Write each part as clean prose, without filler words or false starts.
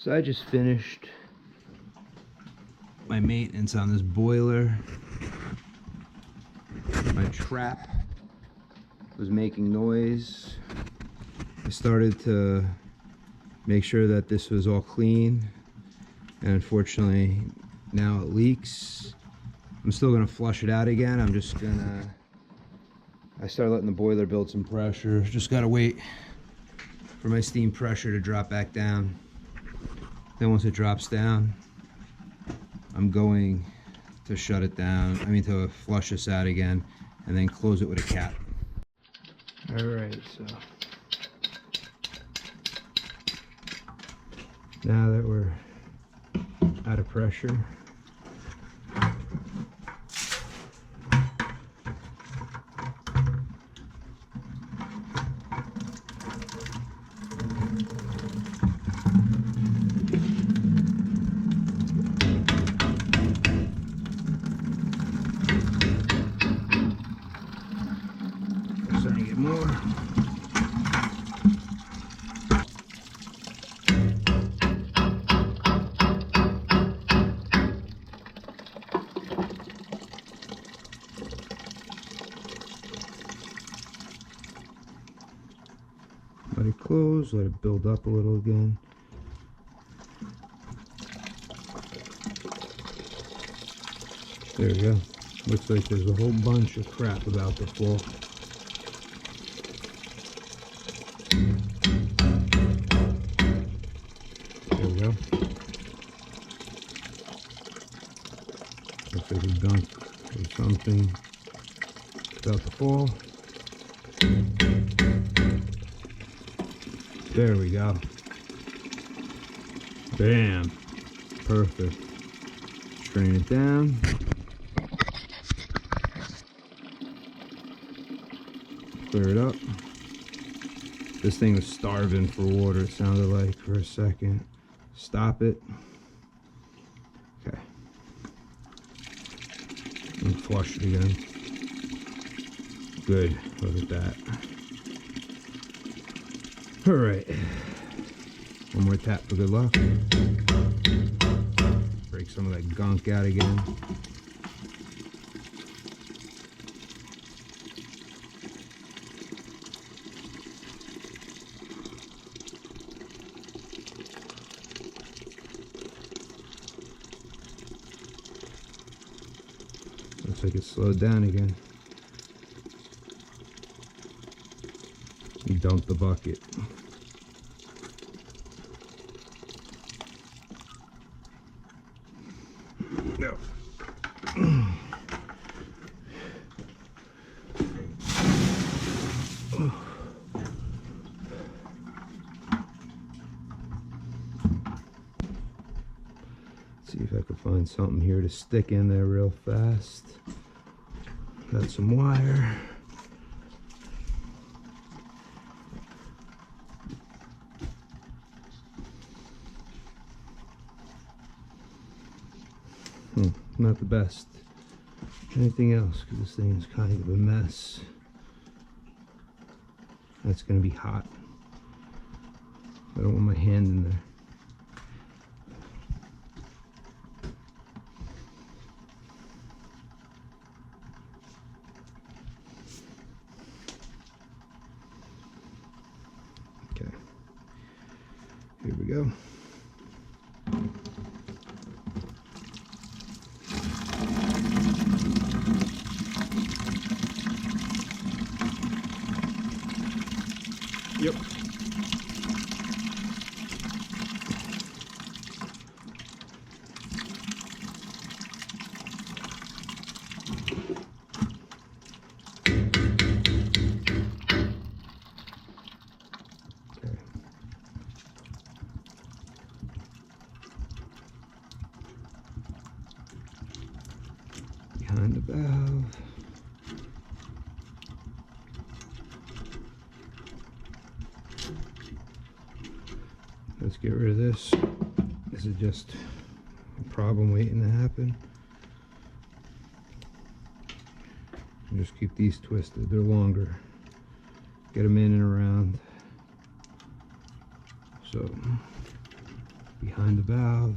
So I just finished my maintenance on this boiler. My trap was making noise. I started to make sure that this was all clean, and unfortunately now it leaks. I'm still gonna flush it out again. I started letting the boiler build some pressure. Just gotta wait for my steam pressure to drop back down. Then once it drops down, I'm going to shut it down. To flush this out again and then close it with a cap. All right, so now that we're out of pressure, we're starting to get more. Let it close, let it build up a little again. There we go. Looks like there's a whole bunch of crap about to fall. There we go. Looks like a gunk or something about to fall. There we go. Bam. Perfect. Strain it down. Clear it up. This thing was starving for water, it sounded like, for a second. Stop it. Okay. And flush it again. Good. Look at that. All right. One more tap for good luck. Break some of that gunk out again. Looks like it slowed down again. You dump the bucket. No. See if I can find something here to stick in there real fast. Got some wire. Not the best. Anything else? Because this thing is kind of a mess. That's going to be hot. I don't want my hand in there. Okay. Here we go. Yep. Okay. Behind the valve. Let's get rid of this. This is just a problem waiting to happen. And just keep these twisted. They're longer. Get them in and around. So behind the valve.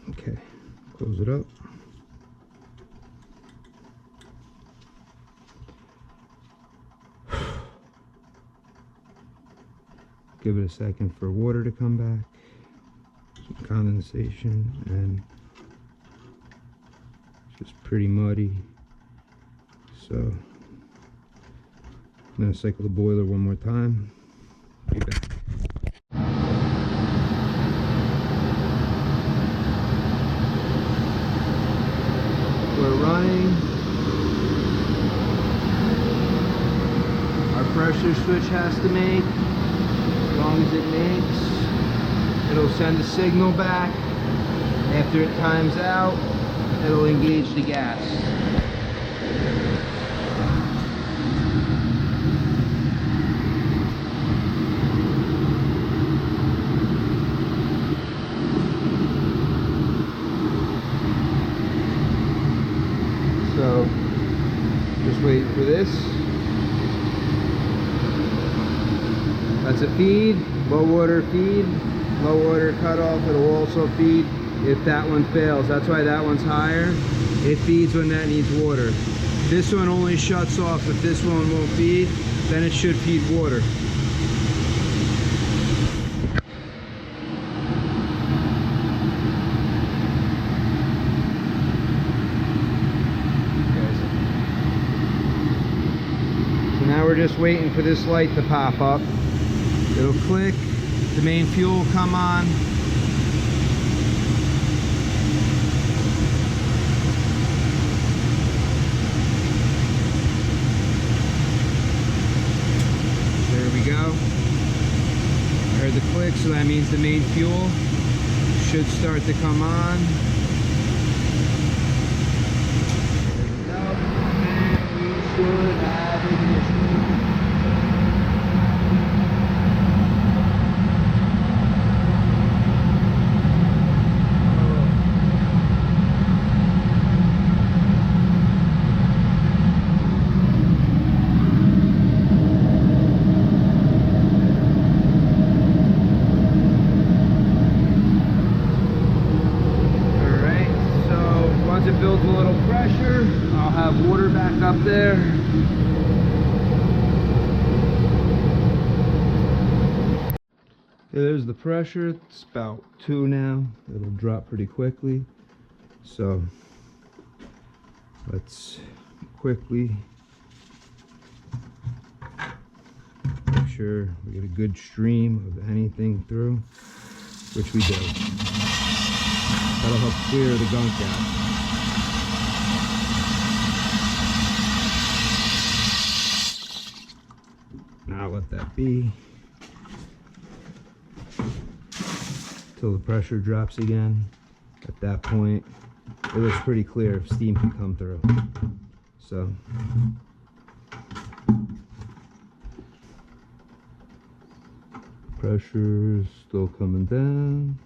Okay, close it up. Give it a second for water to come back, some condensation, and it's just pretty muddy. So I'm gonna cycle the boiler one more time. Be back. We're running. Our pressure switch has to make. As long as it makes, it'll send a signal back. After it times out, it'll engage the gas. So, just wait for this. That's a feed, low water feed, low water cutoff. It'll also feed if that one fails. That's why that one's higher. It feeds when that needs water. This one only shuts off if this one won't feed, then it should feed water. So now we're just waiting for this light to pop up. It'll click, the main fuel will come on. There we go. I heard the click, so that means the main fuel should start to come on. And we should have ignition. It builds a little pressure, I'll have water back up there. There's the pressure. It's about 2 now. It'll drop pretty quickly. So let's quickly make sure we get a good stream of anything through, which we do. That'll help clear the gunk out. Now let that be till the pressure drops again. At that point, it looks pretty clear if steam can come through. So pressure's still coming down.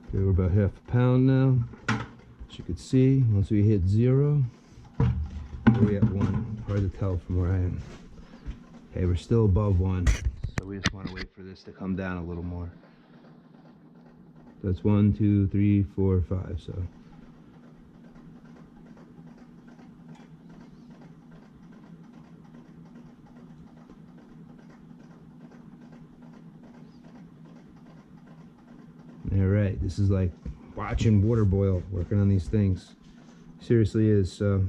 Okay, we're about half a pound now. As you can see, once we hit 0, we're at 1. Hard to tell from where I am. Okay, we're still above 1, so we just want to wait for this to come down a little more. That's 1, 2, 3, 4, 5. So all right, this is like watching water boil, working on these things. Seriously is. So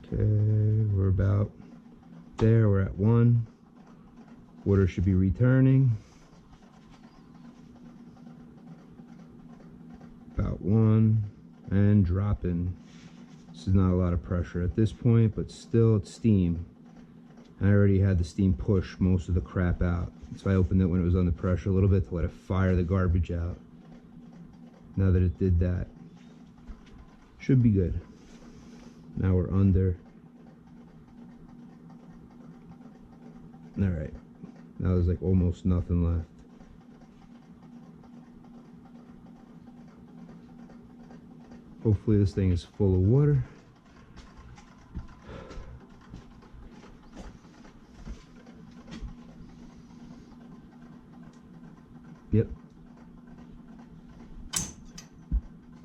okay, we're about there. We're at 1. Water should be returning. About 1 and dropping. This is not a lot of pressure at this point, but still it's steam. I already had the steam push most of the crap out. So I opened it when it was under pressure a little bit to let it fire the garbage out. Now that it did that, should be good. Now we're under. All right, now there's like almost nothing left. Hopefully this thing is full of water. Yep.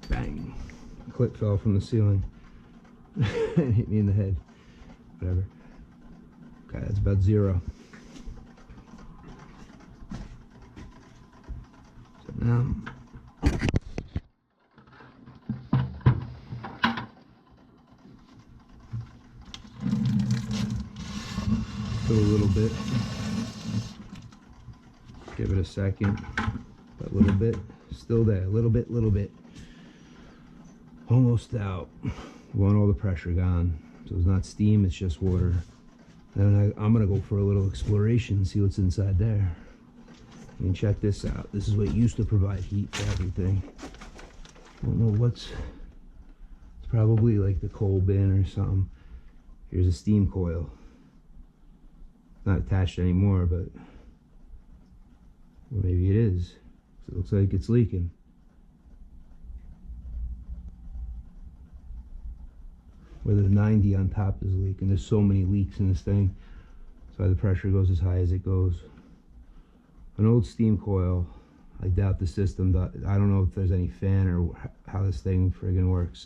Bang. The clip fell from the ceiling and hit me in the head. Whatever. Okay, that's about 0. So now still a little bit. Give it a second. A little bit. Still there. A little bit. Almost out. We want all the pressure gone. So it's not steam, it's just water. And I'm going to go for a little exploration, see what's inside there. And check this out. This is what used to provide heat for everything. Don't know what's... It's probably like the coal bin or something. Here's a steam coil. Not attached anymore, but... Well, maybe it is. It looks like it's leaking. Where the 90 on top is leaking. There's so many leaks in this thing. That's why the pressure goes as high as it goes. An old steam coil. I doubt the system. I don't know if there's any fan or how this thing friggin' works.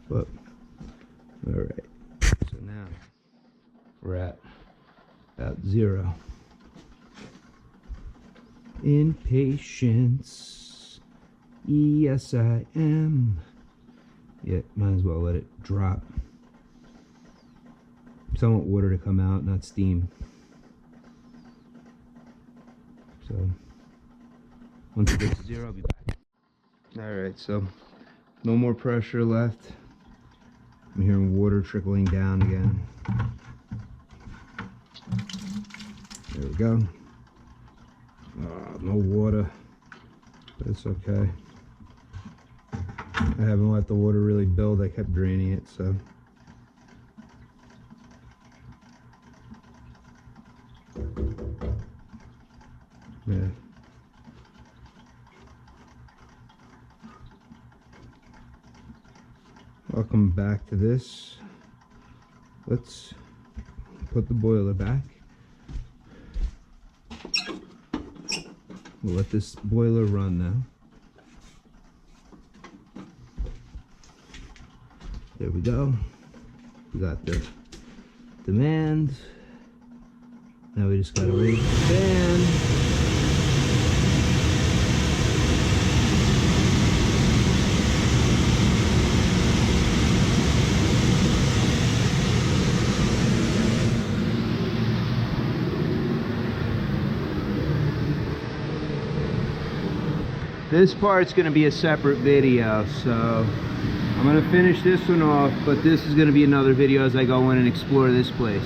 But, alright. So now, we're at about 0. Impatience. Yes, I am. Yeah, might as well let it drop. So I want water to come out, not steam. So, once it gets to 0, I'll be back. Alright, so no more pressure left. I'm hearing water trickling down again. There we go. No water, but it's okay. I haven't let the water really build. I kept draining it, so. Yeah. I'll come back to this. Let's put the boiler back. We'll let this boiler run now. There we go. We got the demand. Now we just gotta raise the fan. This part's gonna be a separate video, so I'm gonna finish this one off, but this is gonna be another video as I go in and explore this place.